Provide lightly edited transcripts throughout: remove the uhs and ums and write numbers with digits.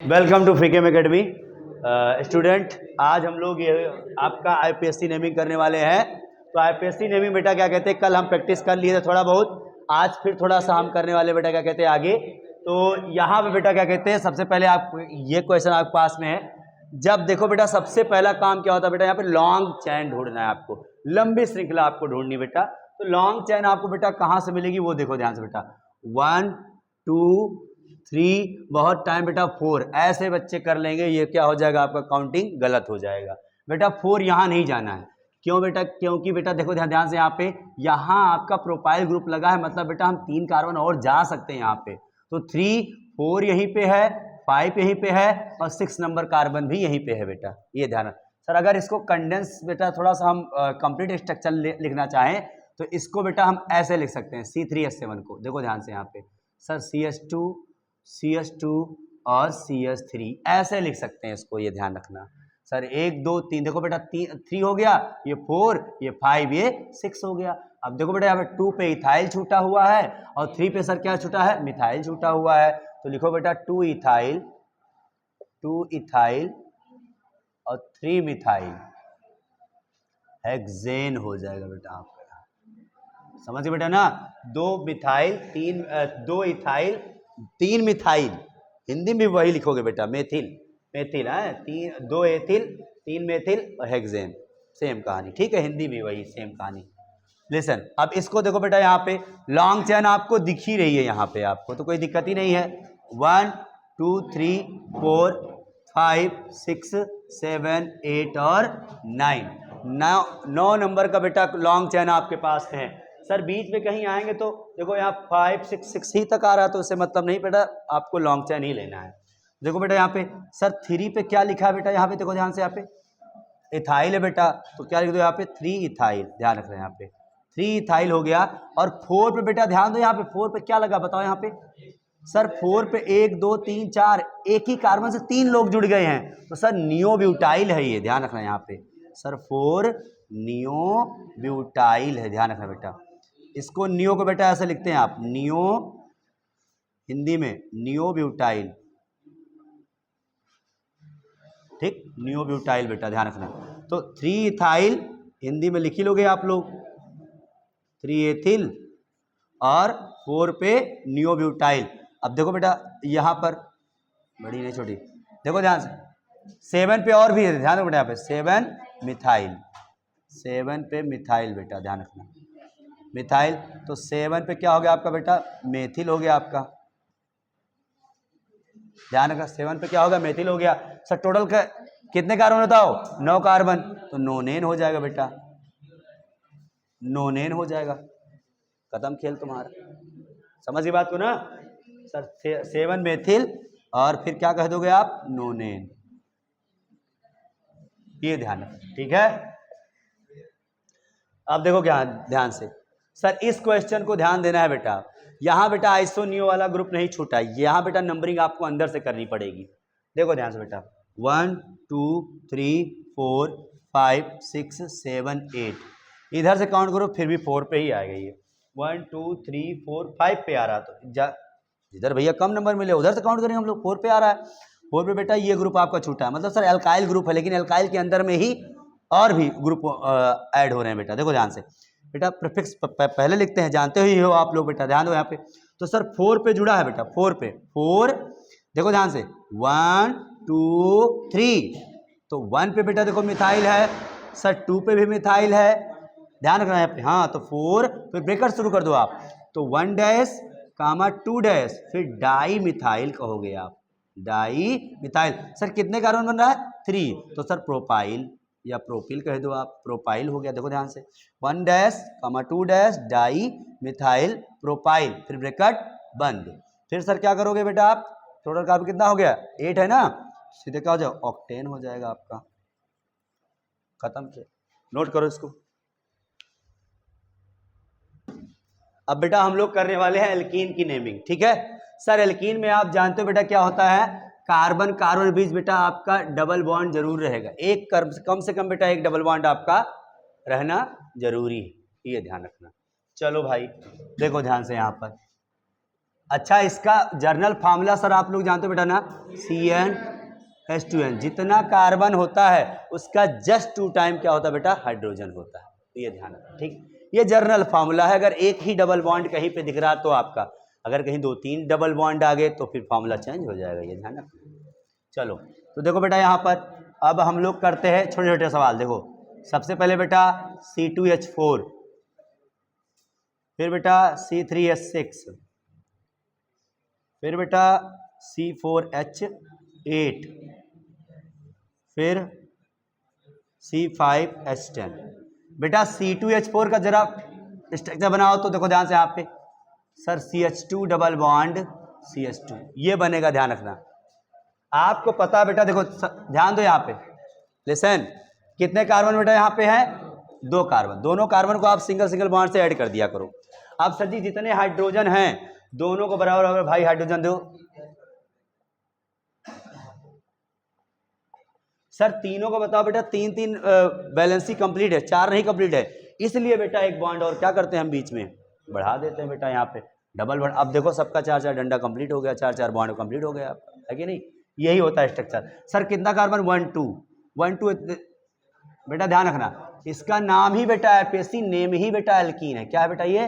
Welcome to Freechem academy. Student, आज हम लोग ये आपका आईपीएससी नेमिंग करने वाले हैं। तो आईपीएससी नेमिंग बेटा क्या कहते हैं, कल हम प्रैक्टिस कर लिए थे थोड़ा बहुत, आज फिर थोड़ा सा हम करने वाले बेटा क्या कहते हैं आगे। तो यहाँ पे बेटा क्या कहते हैं, सबसे पहले आप ये क्वेश्चन आपके पास में है। जब देखो बेटा, सबसे पहला काम क्या होता है बेटा, यहाँ पे लॉन्ग चैन ढूंढना है आपको, लंबी श्रृंखला आपको ढूंढनी बेटा। तो लॉन्ग चैन आपको बेटा कहाँ से मिलेगी वो देखो ध्यान से बेटा। 1 2 3, बहुत टाइम बेटा 4, ऐसे बच्चे कर लेंगे, ये क्या हो जाएगा आपका काउंटिंग गलत हो जाएगा बेटा। 4 यहाँ नहीं जाना है, क्यों बेटा, क्योंकि बेटा देखो ध्यान से यहाँ पे, यहाँ आपका प्रोपाइल ग्रुप लगा है, मतलब बेटा हम 3 कार्बन और जा सकते हैं यहाँ पे। तो 3 4 यहीं पे है, 5 यहीं पे है और 6 नंबर कार्बन भी यहीं पे है बेटा, ये ध्यान। सर अगर इसको कंडेंस बेटा थोड़ा सा हम कंप्लीट स्ट्रक्चर लिखना चाहें तो इसको बेटा हम ऐसे लिख सकते हैं, C3H7 को देखो ध्यान से यहाँ पे सर, CH2 और CH3 ऐसे लिख सकते हैं इसको, ये ध्यान रखना सर। 1 2 3 देखो बेटा, 3 हो गया, ये 4, ये 5, ये 6 हो गया। अब देखो बेटा यहाँ पे 2 पे इथाइल छूटा हुआ है और 3 पे सर क्या छूटा है, मिथाइल छूटा हुआ है। तो लिखो बेटा 2 इथाइल और 3 मिथाइल, हेक्सेन हो जाएगा बेटा आपका, समझिए बेटा ना। 2 मिथाइल 2 इथाइल 3 मिथाइल, हिंदी में वही लिखोगे बेटा, मेथिल है, 2 एथिल 3 मेथिल और हेक्सेन, सेम कहानी, ठीक है, हिंदी में वही सेम कहानी। लिसन, अब इसको देखो बेटा, यहाँ पे लॉन्ग चैन आपको दिख ही रही है यहाँ पे, आपको तो कोई दिक्कत ही नहीं है। 1 2 3 4 5 6 7 8 और 9 नंबर का बेटा लॉन्ग चैन आपके पास है। सर बीच में कहीं आएंगे तो देखो यहाँ 5 6 ही तक आ रहा है, तो उससे मतलब नहीं बेटा, आपको लॉन्ग चैन ही लेना है। देखो बेटा यहाँ पे सर 3 पे क्या लिखा है बेटा, यहाँ पे देखो ध्यान से, यहाँ पे इथाइल है बेटा, तो क्या लिख दो यहाँ पे 3 इथाइल, ध्यान रखना यहाँ पे 3 इथाइल हो गया। और 4 पे बेटा ध्यान दो, यहाँ पे 4 पे क्या लगा बताओ, यहाँ पे सर 4 पे 1 2 3 4, एक ही कार्बन से 3 लोग जुड़ गए हैं, तो सर नियोब्यूटाइल है ये, ध्यान रखना यहाँ पे सर 4 नियोब्यूटाइल है, ध्यान रखना बेटा। इसको नियो को बेटा ऐसे लिखते हैं आप, नियो, हिंदी में नियोब्यूटाइल, ठीक, नियोब्यूटाइल बेटा ध्यान रखना। तो 3 इथाइल हिंदी में लिख ही लोगे आप लोग, 3 एथिल और 4 पे नियोब्यूटाइल। अब देखो बेटा यहाँ पर, बड़ी नहीं छोटी, देखो ध्यान से 7 पे और भी है, ध्यान रखो बेटा यहाँ पे 7 मिथाइल, 7 पे मिथाइल बेटा, ध्यान रखना मिथाइल। तो 7 पे क्या हो गया आपका बेटा, मेथिल हो गया आपका, ध्यान रखना 7 पे क्या होगा, मेथिल हो गया। सर टोटल का कितने कार्बन बताओ, 9 कार्बन, तो नोनेन हो जाएगा बेटा, नोनेन हो जाएगा, खत्म खेल तुम्हारा, समझिए बात को ना सर। 7 मेथिल और फिर क्या कह दोगे आप, नोनेन, ये ध्यान रखना, ठीक है। अब देखो क्या ध्यान से सर, इस क्वेश्चन को ध्यान देना है बेटा, यहाँ बेटा आइसोनियो वाला ग्रुप नहीं छूटा, यहाँ बेटा नंबरिंग आपको अंदर से करनी पड़ेगी। देखो ध्यान से बेटा, 1 2 3 4 5 6 7 8, इधर से काउंट करो फिर भी 4 पे ही आएगा ये, 1 2 3 4 5 पे आ रहा, तो जिधर भैया कम नंबर मिले उधर से काउंट करेंगे हम लोग, 4 पे आ रहा है, 4 पे बेटा ये ग्रुप आपका छूटा है, मतलब सर एल्काइल ग्रुप है, लेकिन एल्काइल के अंदर में ही और भी ग्रुप ऐड हो रहे हैं बेटा। देखो ध्यान से बेटा, प्रीफिक्स पहले लिखते हैं, जानते ही हो आप लोग बेटा, ध्यान दो यहाँ पे। तो सर 4 पे जुड़ा है बेटा, 4 पे 4, देखो ध्यान से 1 2 3, तो 1 पे बेटा देखो मिथाइल है, सर 2 पे भी मिथाइल है, ध्यान रखना यहाँ पे, हाँ तो 4, फिर ब्रेकर शुरू कर दो आप, तो 1 डैश कामा 2 डैश, फिर डाई मिथाइल कहोगे आप, डाई मिथाइल। सर कितने कार्बन बन रहा है, 3, तो सर प्रोपाइल या प्रोपिल कह दो आप, प्रोपाइल हो गया। देखो ध्यान से 1 डैश कामा 2 डैश डाई मिथाइल प्रोपाइल, फिर ब्रैकेट बंद। फिर सर क्या करोगे बेटा आप, टोटल कार्बन कितना हो गया, 8 है ना, सीधे क्या हो जाएगा, ऑक्टेन हो जाएगा आपका, खत्म किया, नोट करो इसको। अब बेटा हम लोग करने वाले हैं एल्कीन की नेमिंग, ठीक है। सर एल्कीन में आप जानते हो बेटा क्या होता है, कार्बन कार्बन बीच बेटा आपका डबल बॉन्ड जरूर रहेगा, एक कम से कम बेटा एक डबल बॉन्ड आपका रहना जरूरी है, ये ध्यान रखना। चलो भाई देखो ध्यान से यहाँ पर अच्छा, इसका जर्नल फार्मूला सर आप लोग जानते हो बेटा ना, CnH2n। जितना कार्बन होता है उसका जस्ट 2 टाइम क्या होता है बेटा, हाइड्रोजन होता है। तो ये ध्यान रखना, ठीक। ये जर्नल फार्मूला है। अगर एक ही डबल बॉन्ड कहीं पे दिख रहा तो आपका, अगर कहीं 2-3 डबल बॉन्ड आ गए तो फिर फार्मूला चेंज हो जाएगा, ये ध्यान रखना। चलो, तो देखो बेटा यहाँ पर अब हम लोग करते हैं छोटे छोटे सवाल। देखो सबसे पहले बेटा C2H4, फिर बेटा C3H6, फिर बेटा C4H8, फिर C5H10। बेटा C2H4 का जरा स्ट्रक्चर बनाओ तो देखो ध्यान से यहाँ पे sir, CH2 double bond CH2 ये बनेगा, ध्यान रखना। आपको पता बेटा, देखो ध्यान दो यहाँ पे, लिसन, कितने कार्बन बेटा यहाँ पे हैं, 2 कार्बन। दोनों कार्बन को आप सिंगल सिंगल बॉन्ड से ऐड कर दिया करो। अब सर जी जितने हाइड्रोजन हैं दोनों को बराबर बराबर भाई हाइड्रोजन दो। सर तीनों को बताओ बेटा, 3-3 बैलेंसी कंप्लीट है, 4 नहीं कंप्लीट है, इसलिए बेटा एक बॉन्ड और क्या करते हैं हम बीच में बढ़ा देते हैं बेटा, यहाँ पे डबल बॉन्ड। अब देखो सबका 4-4 डंडा कंप्लीट हो गया, 4-4 बॉन्ड कंप्लीट हो गया आपका, है कि नहीं? यही होता है स्ट्रक्चर। सर कितना कार्बन, 1-2 बेटा ध्यान रखना, इसका नाम ही बेटा एल्पेसी, नेम ही बेटा एल्कीन है। क्या है बेटा ये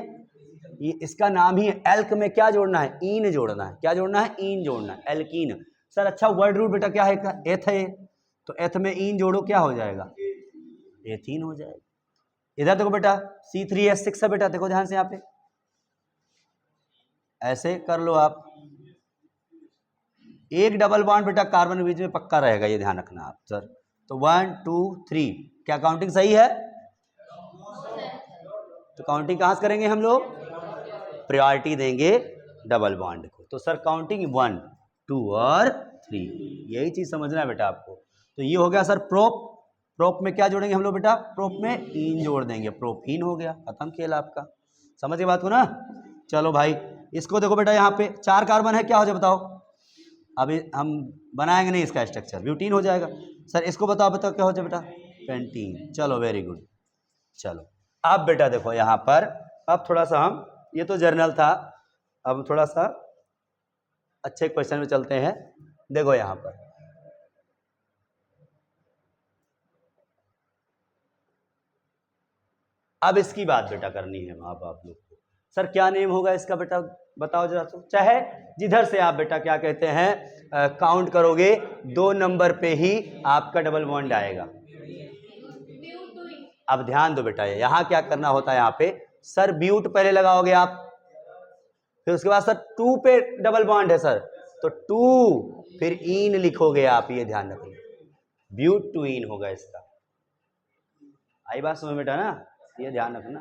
इसका नाम ही है। एल्क में क्या जोड़ना है, ईन जोड़ना है। क्या जोड़ना है, ईन जोड़ना है, एल्कीन। सर अच्छा वर्ड रूट बेटा क्या है, एथ है, तो एथ में ईन जोड़ो क्या हो जाएगा, एथीन हो जाएगा। इधर देखो बेटा C3H6 है बेटा, देखो ध्यान से यहाँ पे ऐसे कर लो आप, एक डबल बॉन्ड बेटा कार्बन के बीच में पक्का रहेगा, ये ध्यान रखना आप सर। तो 1 2 3, क्या काउंटिंग सही है? तो काउंटिंग कहां से करेंगे हम लोग, प्रायोरिटी देंगे डबल बॉन्ड को। तो सर काउंटिंग 1 2 और 3, यही चीज समझना है बेटा आपको। तो ये हो गया सर प्रोप। प्रोप में क्या जोड़ेंगे हम लोग बेटा, प्रोप में ईन जोड़ देंगे, प्रोपीन हो गया, खत्म खेल आपका। समझ के बात को ना? चलो भाई इसको देखो बेटा, यहाँ पे 4 कार्बन है, क्या हो जाए बताओ? अभी हम बनाएंगे नहीं इसका स्ट्रक्चर, ब्यूटीन हो जाएगा। सर इसको बताओ क्या हो जाए बेटा, पेंटीन। चलो वेरी गुड। चलो अब बेटा देखो यहाँ पर, अब थोड़ा सा हम, ये तो जर्नल था, अब थोड़ा सा अच्छे क्वेश्चन में चलते हैं। देखो यहाँ पर अब इसकी बात बेटा करनी है आप लोग को। सर क्या नेम होगा इसका बेटा, बताओ जरा तो। चाहे जिधर से आप बेटा क्या कहते हैं काउंट करोगे, 2 नंबर पे ही आपका डबल बॉन्ड आएगा। अब ध्यान दो बेटा, यहाँ क्या करना होता है, यहाँ पे सर ब्यूट पहले लगाओगे आप, फिर उसके बाद सर 2 पे डबल बॉन्ड है सर, तो 2 फिर ईन लिखोगे आप, ये ध्यान रखिए, ब्यूट टू ईन होगा इसका। आई बात समझ बेटा ना, ये ध्यान रखना।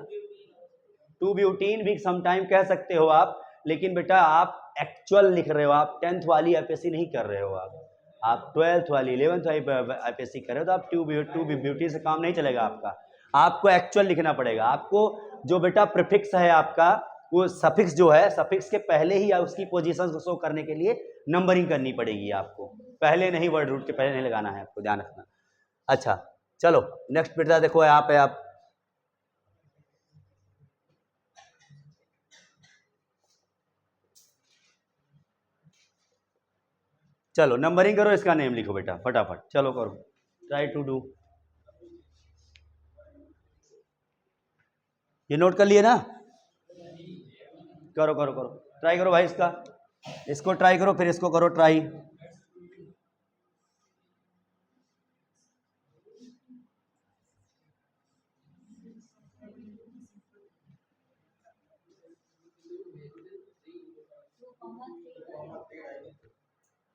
2 ब्यूटीन भी समटाइम कह सकते हो आप, लेकिन बेटा आप एक्चुअल लिख रहे हो, आप 10th वाली एपीएससी नहीं कर रहे हो, आप 12th वाली 11th वाली एपीएससी कर रहे हो, तो आप 2 ब्यूटी से काम नहीं चलेगा आपका। आपको एक्चुअल लिखना पड़ेगा। आपको जो बेटा प्रीफिक्स है आपका, वो सफिक्स जो है, सफिक्स के पहले ही उसकी पोजीशन को शो करने के लिए नंबरिंग करनी पड़ेगी आपको, पहले नहीं, वर्ड रूट के पहले नहीं लगाना है आपको, ध्यान रखना। अच्छा चलो नेक्स्ट बेटा देखो यहाँ पे आप, चलो नंबरिंग करो, इसका नेम लिखो बेटा फटाफट, चलो करो, ट्राई टू डू। ये नोट कर लिए ना, करो करो करो, ट्राई करो भाई इसका, इसको ट्राई करो, फिर इसको करो ट्राई।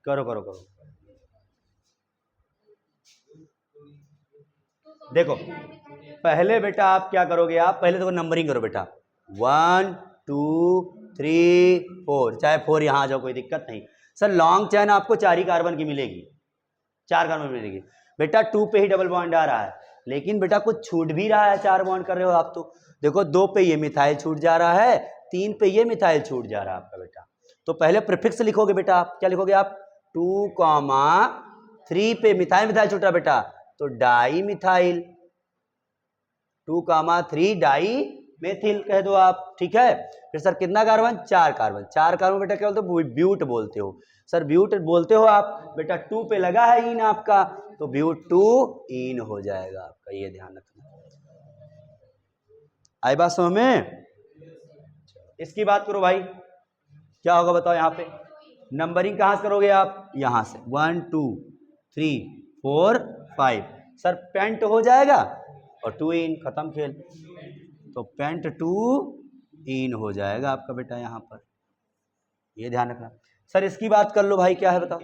करो करो करो, देखो पहले बेटा आप क्या करोगे, आप पहले देखो नंबरिंग करो बेटा, 1 2 3 4, चाहे 4 यहाँ आ जाओ कोई दिक्कत नहीं। सर लॉन्ग चैन आपको 4 ही कार्बन की मिलेगी, 4 कार्बन मिलेगी बेटा। 2 पे ही डबल बॉन्ड आ रहा है, लेकिन बेटा कुछ छूट भी रहा है, 4 बॉन्ड कर रहे हो आप तो। देखो 2 पे ये मिथाइल छूट जा रहा है, 3 पे ये मिथाइल छूट जा रहा है आपका बेटा। तो पहले प्रीफिक्स लिखोगे बेटा आप, क्या लिखोगे आप, 2, 3 पे मिथाइल मिथाइल छूट रहा बेटा, तो डाई मिथाइल, 2, 3 डाई मेथिल कह दो आप, ठीक है। फिर सर कितना कार्बन, 4 कार्बन, 4 कार्बन बेटा क्या बोलते हो, ब्यूट बोलते हो सर, ब्यूट बोलते हो आप बेटा। 2 पे लगा है इन आपका, तो ब्यूट 2 इन हो जाएगा आपका, ये ध्यान रखना। आई बात समझ में। इसकी बात करो भाई, क्या होगा बताओ, यहाँ पे नंबरिंग कहाँ से करोगे आप, यहाँ से 1 2 3 4 5 सर पेंट हो जाएगा और 2 इन, खत्म खेल। तो पेंट 2 इन हो जाएगा आपका बेटा यहाँ पर, ये ध्यान रखना। सर इसकी बात कर लो भाई, क्या है बताओ,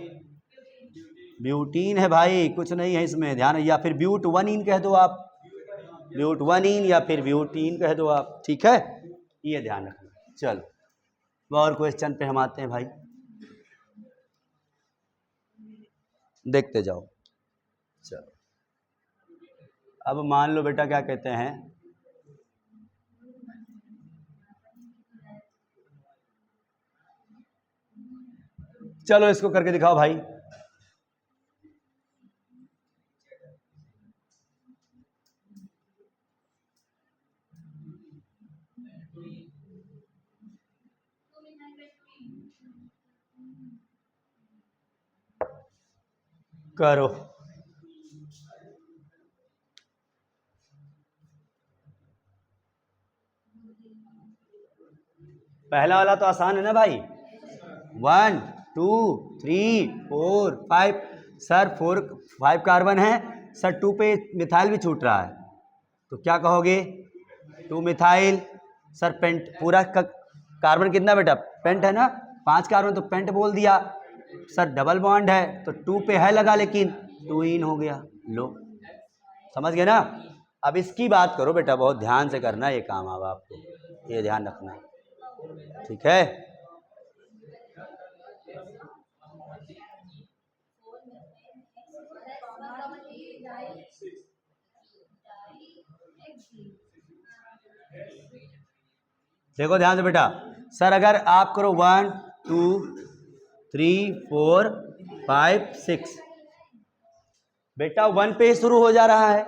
ब्यूटीन है भाई, कुछ नहीं है इसमें, ध्यान। या फिर ब्यूट 1 इन कह दो आप, ब्यूट 1 इन या फिर ब्यूटीन कह दो आप, ठीक है, ये ध्यान रखना। चलो और क्वेश्चन पे हम आते हैं भाई, देखते जाओ। चलो अब मान लो बेटा क्या कहते हैं, चलो इसको करके दिखाओ भाई। करो, पहला वाला तो आसान है ना भाई, 1 2 3 4 5 सर 5 कार्बन है सर, 2 पे मिथाइल भी छूट रहा है, तो क्या कहोगे, 2 मिथाइल सर, पेंट पूरा कार्बन कितना बेटा, पेंट है ना, 5 कार्बन तो पेंट बोल दिया सर, डबल बॉन्ड है तो 2 पे है लगा, लेकिन 2 इन हो गया, लो समझ गए ना। अब इसकी बात करो बेटा, बहुत ध्यान से करना ये काम, अब आपको ये ध्यान रखना, ठीक है। देखो ध्यान से बेटा, सर अगर आप करो 1 2 3 4 5 6 बेटा 1 पे शुरू हो जा रहा है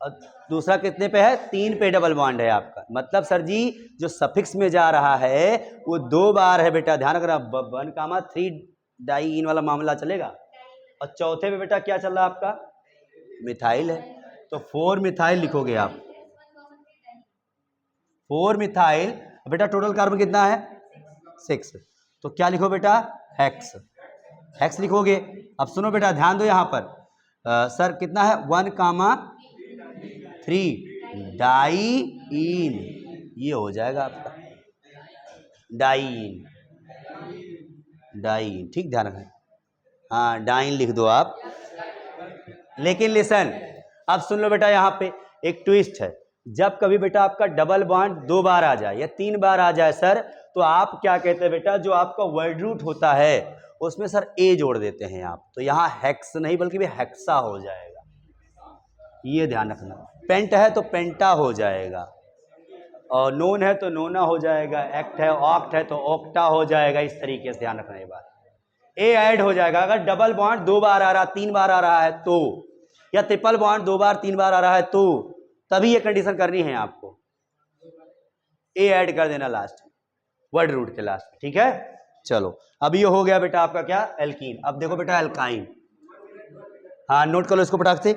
और दूसरा कितने पे है, 3 पे डबल बॉन्ड है आपका, मतलब सर जी जो सफिक्स में जा रहा है वो 2 बार है बेटा, ध्यान रखना, 1,3 डाई इन वाला मामला चलेगा। और चौथे पे बेटा क्या चल रहा है आपका, मिथाइल है, तो 4 मिथाइल लिखोगे आप, 4 मिथाइल बेटा, टोटल कार्बन कितना है 6, तो क्या लिखो बेटा, हेक्स, हेक्स लिखोगे। अब सुनो बेटा ध्यान दो यहाँ पर, सर कितना है 1,3 डाई इन, ये हो जाएगा आपका डाइन, डाइन, ठीक ध्यान रखना, हाँ डाइन लिख दो आप। लेकिन लिसन, अब सुन लो बेटा, यहाँ पे एक ट्विस्ट है, जब कभी बेटा आपका डबल बॉन्ड 2 बार आ जाए या 3 बार आ जाए सर, तो आप क्या कहते हैं बेटा, जो आपका वर्ड रूट होता है उसमें सर ए जोड़ देते हैं आप, तो यहाँ हेक्स नहीं बल्कि भी हेक्सा हो जाएगा, ये ध्यान रखना। पेंट है तो पेंटा हो जाएगा, और नोन है तो नोना हो जाएगा, एक्ट है ऑक्ट है तो ऑक्टा हो जाएगा, इस तरीके से ध्यान रखना ये बात। ए ऐड हो जाएगा, अगर डबल बॉन्ड 2 बार आ रहा, 3 बार आ रहा है तो, या ट्रिपल बॉन्ड 2 बार 3 बार आ रहा है तो, तभी ये कंडीशन करनी है आपको, ए ऐड कर देना लास्ट वर्ड रूट के लास्ट, ठीक है। चलो अब ये हो गया बेटा आपका क्या, एल्कीन। अब देखो बेटा एल्काइन, हाँ नोट कर लो इसको फटाक से।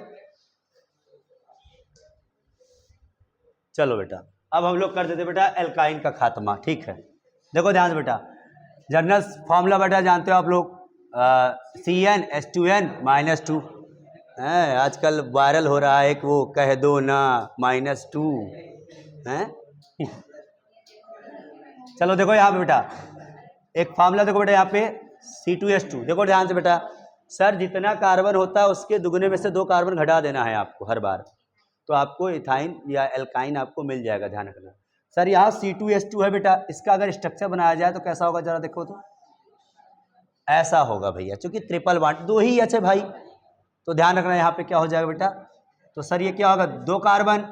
चलो बेटा अब हम लोग कर देते बेटा एल्काइन का खात्मा, ठीक है। देखो ध्यान से बेटा, जनरल फॉर्मूला बेटा जानते हो आप लोग, CnH2n-2 है, आजकल वायरल हो रहा है एक, वो कह दो ना -2 है। चलो देखो यहाँ पे बेटा एक फार्मूला, देखो बेटा यहाँ पे C2H2, देखो ध्यान से बेटा, सर जितना कार्बन होता है उसके दुगने में से 2 कार्बन घटा देना है आपको हर बार, तो आपको इथाइन या एल्काइन आपको मिल जाएगा, ध्यान रखना। सर यहाँ C2H2 है बेटा, इसका अगर स्ट्रक्चर बनाया जाए तो कैसा होगा, जरा देखो तो, ऐसा होगा भैया, क्योंकि ट्रिपल बॉन्ड 2 ही एच है भाई, तो ध्यान रखना यहाँ पे क्या हो जाएगा बेटा, तो सर ये क्या होगा, 2 कार्बन,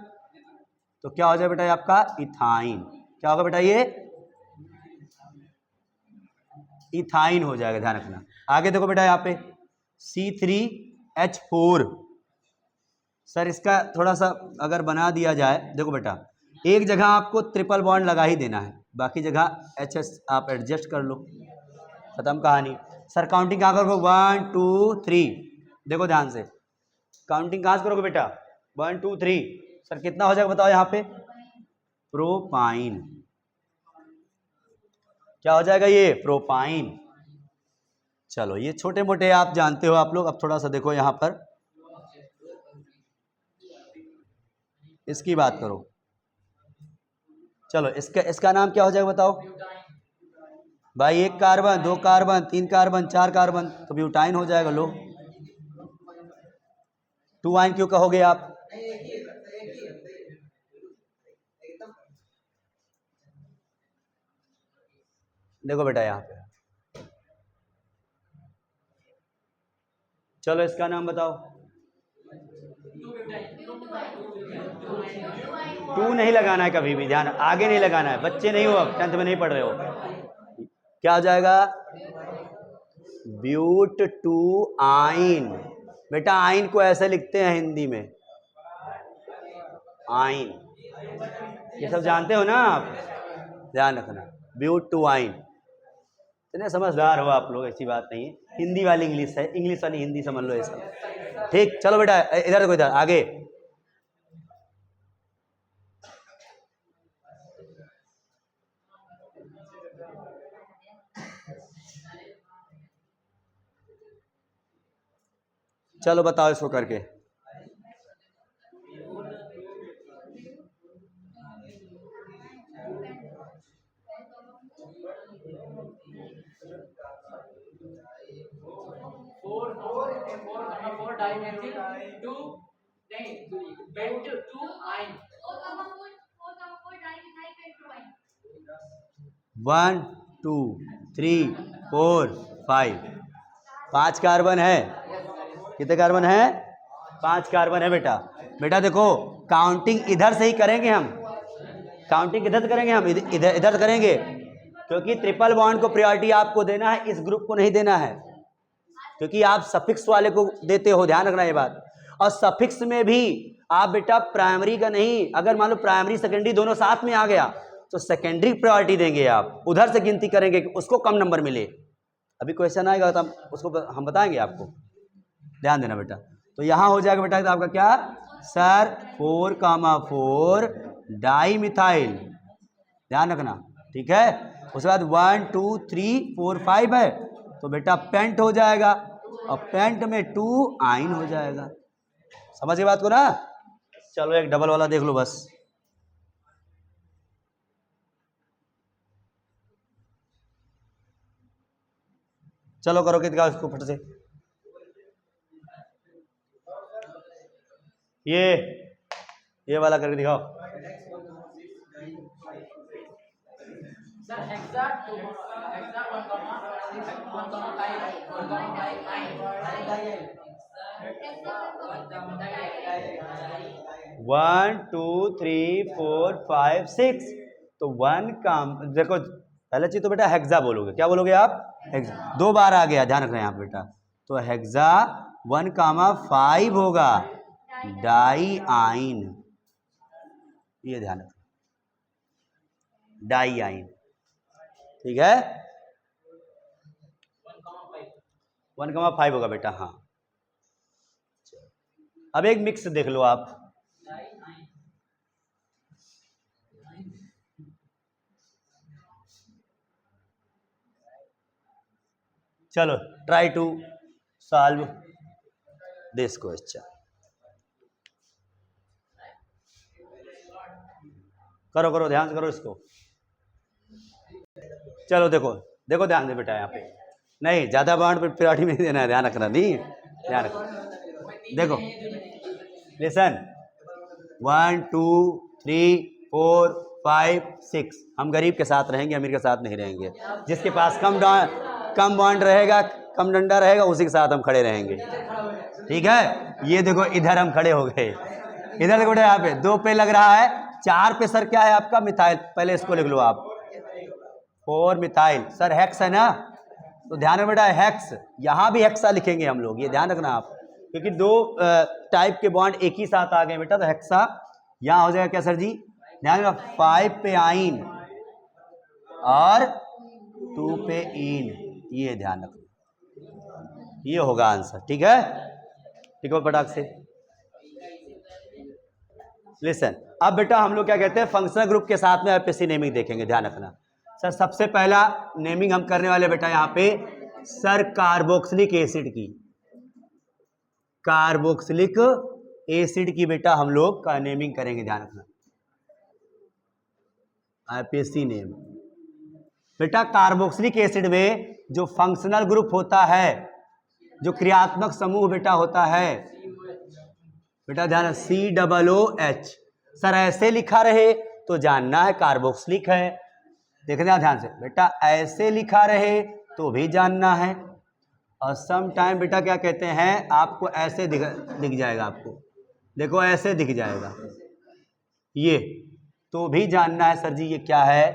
तो क्या हो जाएगा बेटा ये आपका इथाइन, क्या होगा बेटा ये इथाइन हो जाएगा, ध्यान रखना। आगे देखो बेटा यहाँ पे C3H4, सर इसका थोड़ा सा अगर बना दिया जाए, देखो बेटा एक जगह आपको ट्रिपल बॉन्ड लगा ही देना है, बाकी जगह HS आप एडजस्ट कर लो, खत्म कहानी। सर काउंटिंग कहाँ करोगे? 1 2 3। देखो ध्यान से, काउंटिंग कहाँ से करोगे बेटा? 1 2 3। सर कितना हो जाएगा बताओ यहाँ पे? प्रोपाइन। क्या हो जाएगा ये? प्रोपाइन। चलो ये छोटे मोटे आप जानते हो आप लोग। अब थोड़ा सा देखो यहाँ पर, इसकी बात करो। चलो इसका नाम क्या हो जाएगा बताओ भाई? 1 कार्बन, 2 कार्बन, 3 कार्बन, 4 कार्बन, तो ब्यूटाइन हो जाएगा। लो 2 आइन क्यों कहोगे आप? देखो बेटा यहाँ पे, चलो इसका नाम बताओ। 2 नहीं लगाना है कभी भी, ध्यान, आगे नहीं लगाना है। बच्चे नहीं हो, अब 10th में नहीं पढ़ रहे हो। क्या हो जाएगा? ब्यूट 2 आइन। बेटा आइन को ऐसे लिखते हैं हिंदी में, आइन। ये सब जानते हो ना आप, ध्यान रखना। ब्यूट 2 आइन। इतने समझदार हो आप लोग, ऐसी बात नहीं है। हिंदी वाली इंग्लिश है, इंग्लिश वाली हिंदी समझ लो ये सब। ठीक, चलो बेटा इधर देखो, इधर आगे। चलो बताओ इसको करके। वन 2 3 4 5, 5 कार्बन है। कितने कार्बन है? 5 कार्बन है बेटा। बेटा देखो काउंटिंग इधर से ही करेंगे हम, काउंटिंग इधर से करेंगे हम, इधर इधर करेंगे, क्योंकि ट्रिपल बॉन्ड को प्रायोरिटी आपको देना है, इस ग्रुप को नहीं देना है, क्योंकि आप सफिक्स वाले को देते हो, ध्यान रखना ये बात। और सफिक्स में भी आप बेटा प्राइमरी का नहीं, अगर मान लो प्राइमरी सेकेंडरी दोनों साथ में आ गया तो सेकेंडरी प्रायोरिटी देंगे, आप उधर से गिनती करेंगे कि उसको कम नंबर मिले। अभी क्वेश्चन आएगा तो उसको हम बताएंगे आपको, ध्यान देना बेटा। तो यहाँ हो जाएगा बेटा तो आपका क्या सर? 4,4 डाई मिथाइल, ध्यान रखना, ठीक है। उसके बाद 1 2 3 4 5 है, तो बेटा पेंट हो जाएगा, और पेंट में 2 आइन हो जाएगा। समझ गए बात को ना? चलो एक डबल वाला देख लो बस। चलो करो कितना उसको फट से। ये वाला करके दिखाओ। वन 2 3 4 5 6, तो 1 काम देखो, पहले चीज तो बेटा हेक्सा बोलोगे। क्या बोलोगे आप? हेक्सा। 2 बार आ गया, ध्यान रखना यहाँ पे बेटा। तो हेक्सा 1,5 होगा डाई आइन, ये ध्यान रखना, डाई आइन, ठीक है। 1,5 होगा बेटा, हाँ। अब एक मिक्स देख लो आप, चलो try to solve this question. करो करो, ध्यान से करो इसको। चलो देखो देखो, ध्यान दे बेटा, यहाँ पे नहीं ज्यादा बॉन्ड पे प्रायोरिटी नहीं देना है, ध्यान रखना, नहीं ध्यान रखना। देखो लिसन, 1 2 3 4 5 6, हम गरीब के साथ रहेंगे, अमीर के साथ नहीं रहेंगे। जिसके पास कम बॉन्ड रहेगा, कम डंडा रहेगा, उसी के साथ हम खड़े रहेंगे, ठीक है। ये देखो इधर हम खड़े हो गए, इधर देखो यहाँ पे 2 पे लग रहा है, 4 पे सर क्या है आपका? मिथाइल। पहले इसको लिख लो आप, 4 मिथाइल। सर हेक्स है ना, तो ध्यान रखना बेटा हेक्स, यहाँ भी हेक्सा लिखेंगे हम लोग, ये ध्यान रखना आप, क्योंकि 2 टाइप के बॉन्ड एक ही साथ आ गए बेटा, तो हेक्सा यहाँ हो जाएगा क्या सर जी? ध्यान रखना 5 पे आइन और 2 पे इन, ये ध्यान रखना, ये होगा आंसर। ठीक है, ठीक है फटाक से। लिसन, अब बेटा हम लोग क्या कहते हैं, फंक्शनल ग्रुप के साथ में एफएससी नेमिंग देखेंगे, ध्यान रखना। सर सबसे पहला नेमिंग हम करने वाले बेटा यहाँ पे सर कार्बोक्सिलिक एसिड की, कार्बोक्सिलिक एसिड की बेटा हम लोग का नेमिंग करेंगे, ध्यान रखना। एफएससी नेम बेटा, कार्बोक्सिलिक एसिड में जो फंक्शनल ग्रुप होता है, जो क्रियात्मक समूह बेटा होता है बेटा, ध्यान COOH। सर ऐसे लिखा रहे तो जानना है कार्बोक्सिलिक है, देखना ध्यान से बेटा, ऐसे लिखा रहे तो भी जानना है, और सम टाइम बेटा क्या कहते हैं, आपको ऐसे दिख जाएगा, आपको देखो ऐसे दिख जाएगा, ये तो भी जानना है सर जी ये क्या है,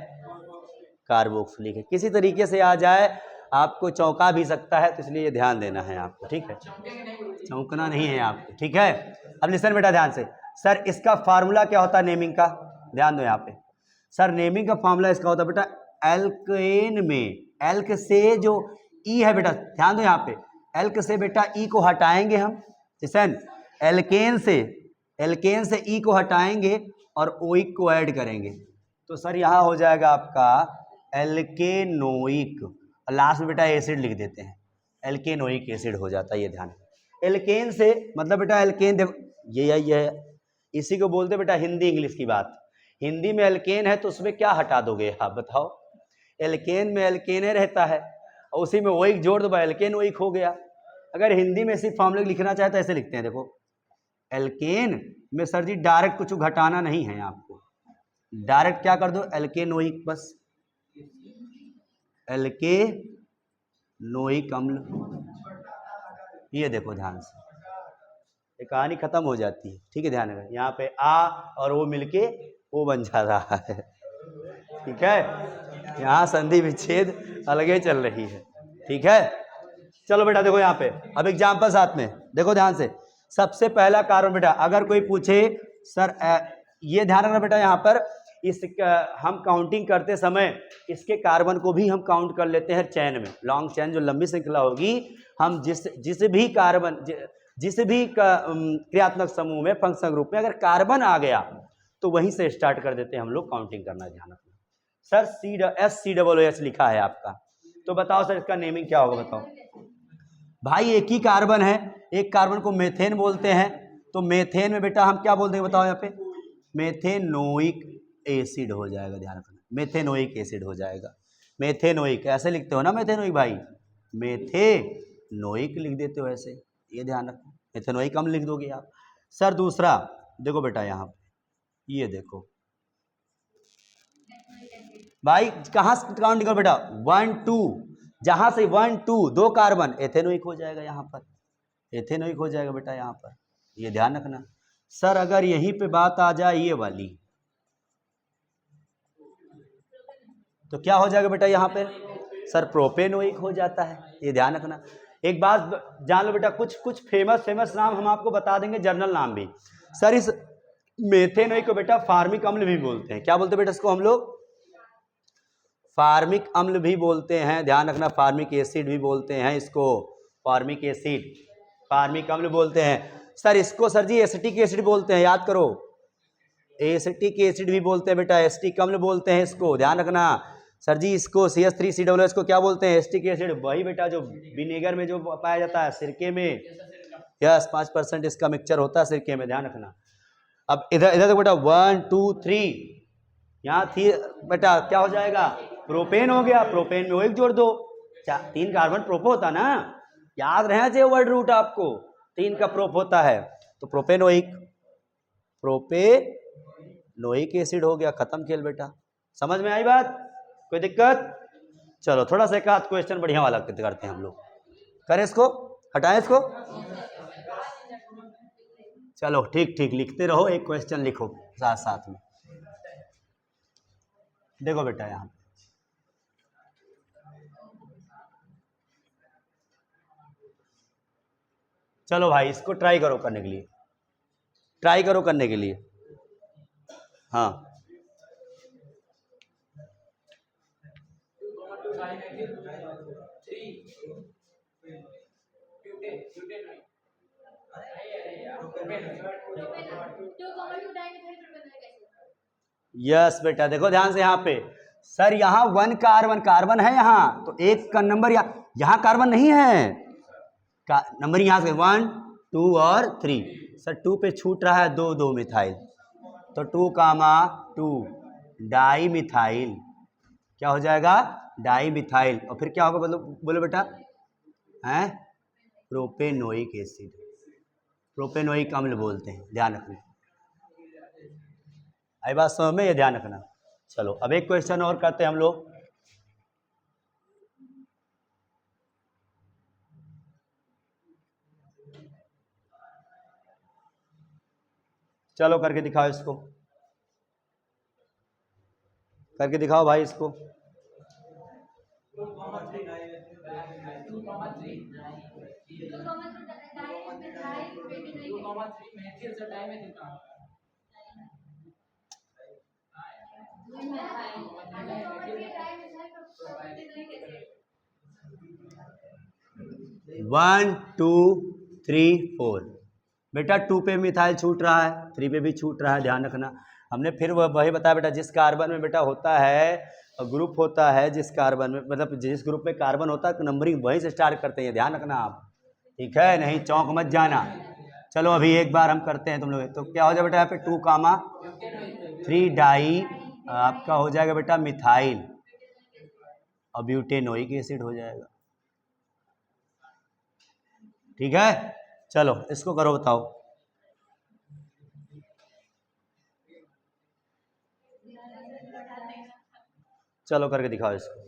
कार्बोक्सिलिक है। किसी तरीके से आ जाए आपको चौंका भी सकता है, तो इसलिए ध्यान देना है आपको। ठीक है, चौंकना नहीं है आपको। ठीक है, अब लिसन बेटा ध्यान से, सर इसका फार्मूला क्या होता है नेमिंग का, ध्यान दो यहाँ पे। सर नेमिंग का फार्मूला इसका होता है बेटा, एल्केन में एल्क से जो ई है बेटा, ध्यान दो यहाँ पे, एल्क से बेटा ई को हटाएंगे हम, लिसन, एल्केन से ई को हटाएंगे और ओइक को ऐड करेंगे, तो सर यहाँ हो जाएगा आपका एल्केनोइक, और लास्ट में बेटा एसिड लिख देते हैं, एल्केनोइक एसिड हो जाता है, ये ध्यान। एल्केन से मतलब बेटा, एल्केन देखो ये इसी को बोलते बेटा हिंदी इंग्लिश की बात। हिंदी में एल्केन है तो उसमें क्या हटा दोगे आप बताओ, एल्केन में एल्केन रहता है और उसी में ओइक जोड़ दो, एल्केन ओइक हो गया। अगर हिंदी में सिर्फ फॉर्मूला लिखना चाहे तो ऐसे लिखते हैं, देखो एल्केन में सर जी डायरेक्ट कुछ घटाना नहीं है आपको, डायरेक्ट क्या कर दो, एल्केनोइक, बस एल्केनोइक अम्ल, ये देखो ध्यान से, ये कहानी खत्म हो जाती है। ठीक है, ध्यान रखना, यहाँ पे आ और वो मिलके वो बन जा रहा है। ठीक है, यहाँ संधि विच्छेद अलगे चल रही है। ठीक है, चलो बेटा देखो यहाँ पे, अब एग्जाम्पल साथ में देखो ध्यान से। सबसे पहला कार्बन बेटा, अगर कोई पूछे सर ये ध्यान रखना बेटा, यहाँ पर इस हम काउंटिंग करते समय इसके कार्बन को भी हम काउंट कर लेते हैं चैन में, लॉन्ग चैन जो लंबी श्रृंखला होगी, हम जिस भी कार्बन जिस भी क्रियात्मक समूह में फंक्शनल ग्रुप में अगर कार्बन आ गया तो वहीं से स्टार्ट कर देते हैं हम लोग काउंटिंग करना, ध्यान रखना। सर SCOOH लिखा है आपका, तो बताओ सर इसका नेमिंग क्या होगा, बताओ भाई। एक ही कार्बन है, एक कार्बन को मेथेन बोलते हैं, तो मेथेन में बेटा हम क्या बोलते हैं बताओ, यहाँ पे मेथेनोइक एसिड हो जाएगा, ध्यान रखना, मेथेनोइक एसिड हो जाएगा। मेथेनोइक ऐसे लिखते हो ना, मेथेनोइक भाई, मेथेनोइक लिख देते हो ऐसे, ये ध्यान रखो, मेथेनोइक अम्ल लिख दोगे आप। सर दूसरा देखो बेटा, यहाँ पे ये देखो भाई, कहाँ से काउंट करो बेटा, 1 2, जहां से 1 2 दो कार्बन, एथेनोइक हो जाएगा यहाँ पर, एथेनोइक हो जाएगा बेटा यहाँ पर, ये ध्यान रखना। सर अगर यहीं पे बात आ जाए ये वाली, तो क्या हो जाएगा बेटा यहाँ पे, सर प्रोपेनोइक हो जाता है, ये ध्यान रखना। एक बात जान लो बेटा, कुछ फेमस नाम हम आपको बता देंगे, जर्नल नाम भी। सर इस मेथेनोइक को बेटा फार्मिक अम्ल भी बोलते हैं, क्या बोलते हैं बेटा इसको हम लोग, फार्मिक अम्ल भी बोलते हैं, ध्यान रखना, फार्मिक एसिड भी बोलते हैं इसको, फार्मिक एसिड, फार्मिक अम्ल बोलते हैं। सर इसको सर जी एसिटिक एसिड बोलते हैं, याद करो, एसिटिक एसिड भी बोलते हैं बेटा, एसिटिक अम्ल बोलते हैं इसको, ध्यान रखना। सर जी इसको CH3COOH को क्या बोलते हैं, एसिटिक एसिड, वही बेटा जो विनेगर में जो पाया जाता है, सिरके में, यस 5% इसका मिक्सचर होता है सिरके में, ध्यान रखना। अब इधर इधर बेटा 1 2 3, यहाँ थी बेटा क्या हो जाएगा, प्रोपेन हो गया, प्रोपेन में ओइक जोड़ दो, 3 कार्बन प्रोपो होता ना, याद रहना चाहिए वर्ड रूट आपको, 3 का प्रोप होता है, तो प्रोपेनोइक, प्रोपेनोइक एसिड हो गया, खत्म खेल बेटा। समझ में आई बात, कोई दिक्कत? चलो थोड़ा सा एक आध क्वेश्चन बढ़िया वाला करते हैं हम लोग, करें इसको, हटाएं इसको, चलो ठीक ठीक लिखते रहो, एक क्वेश्चन लिखो साथ साथ में। देखो बेटा यहाँ चलो भाई, इसको ट्राई करो करने के लिए, ट्राई करो करने के लिए, हाँ यस बेटा, देखो ध्यान से यहाँ पे। सर यहाँ 1 कार्बन, कार्बन है यहाँ, तो एक का नंबर यहाँ कार्बन नहीं है, नंबर यहाँ से 1 2 और 3। सर 2 पे छूट रहा है 2 मिथाइल, तो 2, डाई मिथाइल। क्या हो जाएगा? Di methyl. और फिर क्या होगा बोलो बेटा? हैं? प्रोपेनोइक एसिड, प्रोपेनोइक अम्ल बोलते हैं, ध्यान रखना। आई बात समझ में? ये ध्यान रखना। चलो अब एक क्वेश्चन और करते हैं हम लोग। चलो करके दिखाओ इसको, करके दिखाओ भाई इसको। One two three four. बेटा 2 पे मिथाइल छूट रहा है, 3 पे भी छूट रहा है, ध्यान रखना। हमने फिर वही बताया बेटा, जिस कार्बन में बेटा होता है ग्रुप होता है, जिस कार्बन में मतलब जिस ग्रुप में कार्बन होता है नंबरिंग वहीं से स्टार्ट करते हैं, ध्यान रखना आप, ठीक है? नहीं चौंक मत जाना। चलो अभी एक बार हम करते हैं तुम लोग। तो क्या हो जाएगा बेटा यहाँ पे 2, 3 डाई आपका हो जाएगा बेटा मिथाइल और ब्यूटेनोइक एसिड हो जाएगा, ठीक है? चलो इसको करो, बताओ। चलो करके दिखाओ इसको।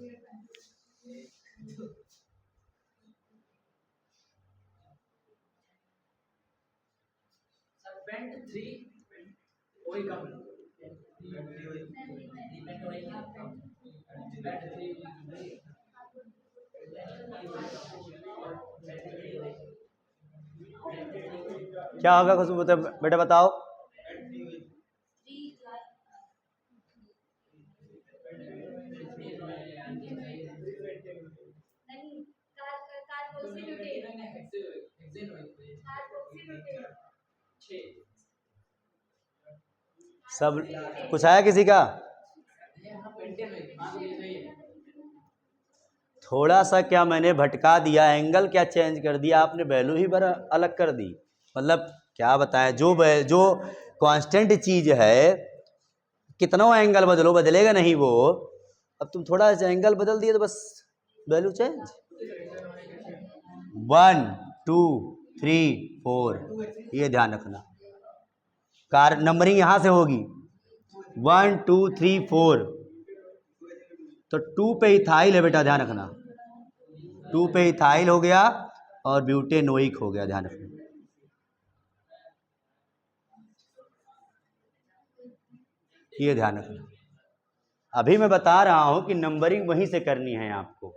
क्या होगा खुशबू बेटा बताओ? सब कुछ आया किसी का? थोड़ा सा क्या मैंने भटका दिया, एंगल क्या चेंज कर दिया आपने, वैल्यू ही बड़ा अलग कर दी। मतलब क्या बताएं, जो कांस्टेंट चीज है कितना एंगल बदलो बदलेगा नहीं वो। अब तुम थोड़ा सा एंगल बदल दिए तो बस वैल्यू चेंज। 1 2 3 4, ये ध्यान रखना। कार नंबरिंग यहां से होगी 1 2 3 4, तो 2 पे इथाइल है बेटा, ध्यान रखना। 2 पे इथाइल हो गया और ब्यूटेनोइक हो गया, ध्यान रखना। ये ध्यान रखना। अभी मैं बता रहा हूं कि नंबरिंग वहीं से करनी है आपको,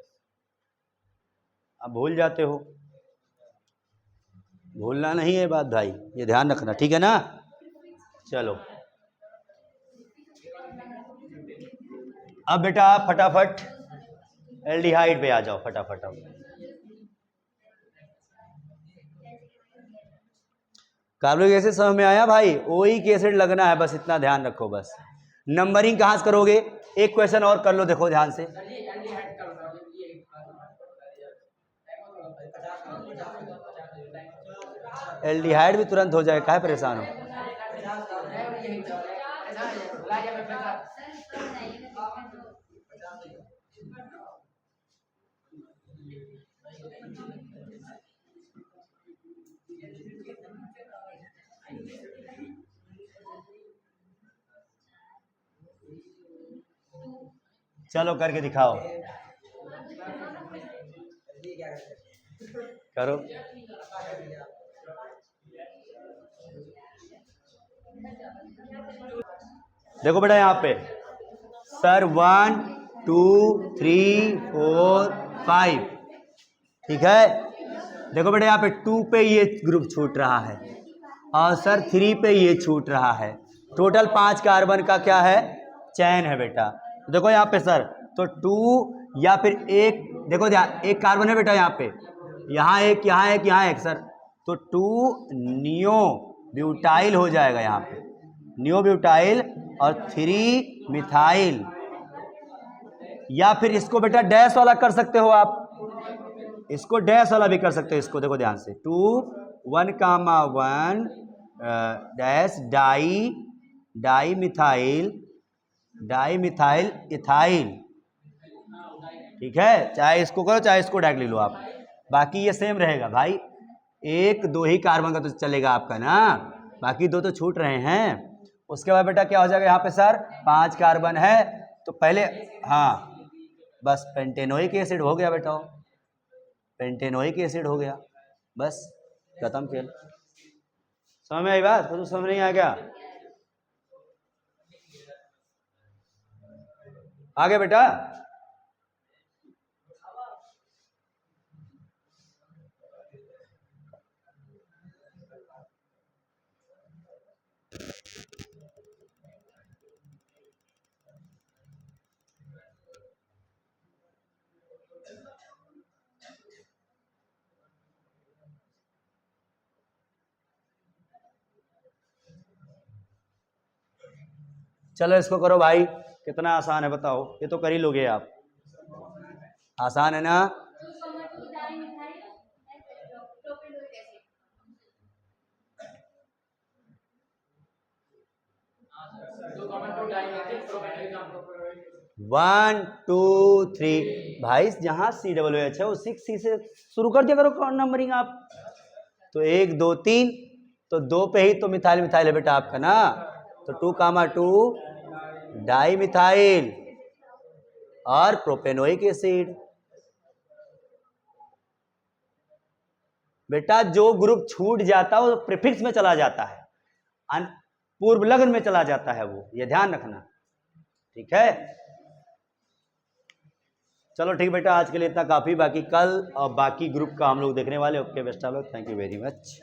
आप भूल जाते हो, भूलना नहीं है बात भाई, ये ध्यान रखना, ठीक है ना? चलो अब बेटा आप फटाफट एल्डिहाइड पे आ जाओ, फटाफट। अब कार्बोनिक एसिड समझ में आया भाई? ओइक एसिड लगना है, बस इतना ध्यान रखो। बस नंबरिंग कहां से करोगे? एक क्वेश्चन और कर लो, देखो ध्यान से। एल्डिहाइड भी तुरंत हो जाए, काहे परेशान हो? चलो करके दिखाओ, करो। देखो बेटा यहाँ पे सर 1 2 3 4 5, ठीक है? देखो बेटा यहाँ पे 2 पे ये ग्रुप छूट रहा है और सर 3 पे ये छूट रहा है। टोटल 5 कार्बन का क्या है? चैन है बेटा। देखो यहाँ पे सर तो 2 या फिर एक, देखो ध्यान, एक कार्बन है बेटा यहाँ पे, यहाँ एक, यहाँ एक, यहाँ एक सर, तो 2 नियो ब्यूटाइल हो जाएगा यहाँ पे, नियो ब्यूटाइल, और 3 मिथाइल। या फिर इसको बेटा डैश वाला कर सकते हो आप, इसको डैश वाला भी कर सकते हो। इसको देखो ध्यान से, 2 1 कामा 1 डैश डाई मिथाइल इथाइल। ठीक है, चाहे इसको करो चाहे इसको डायरेक्ट ले लो आप, बाकी ये सेम रहेगा भाई, 1 2 ही कार्बन का तो चलेगा आपका ना, बाकी 2 तो छूट रहे हैं। उसके बाद बेटा क्या हो जाएगा यहाँ पे सर, 5 कार्बन है तो पहले, हाँ बस पेंटेनोइक एसिड हो गया बेटा, पेंटेनोइक एसिड हो गया, बस खत्म खेल। समझ में आई बात? तो समझ नहीं आ गया? आगे बेटा, चलो इसको करो भाई, कितना आसान है बताओ, ये तो कर ही लोगे आप, आसान है ना? वन टू थ्री भाई, जहां COOH है उसी सी से शुरू कर दिया करो नंबरिंग आप, तो 1 2 3, तो 2 पे ही तो मिथाइल है बेटा आपका ना, तो 2 कामा 2 डाई मिथाइल और प्रोपेनोइक एसिड। बेटा जो ग्रुप छूट जाता है वो प्रीफिक्स में चला जाता है, पूर्व लग्न में चला जाता है वो, ये ध्यान रखना, ठीक है? चलो ठीक बेटा, आज के लिए इतना काफी, बाकी कल और बाकी ग्रुप का हम लोग देखने वाले। Okay best of luck, thank you very much.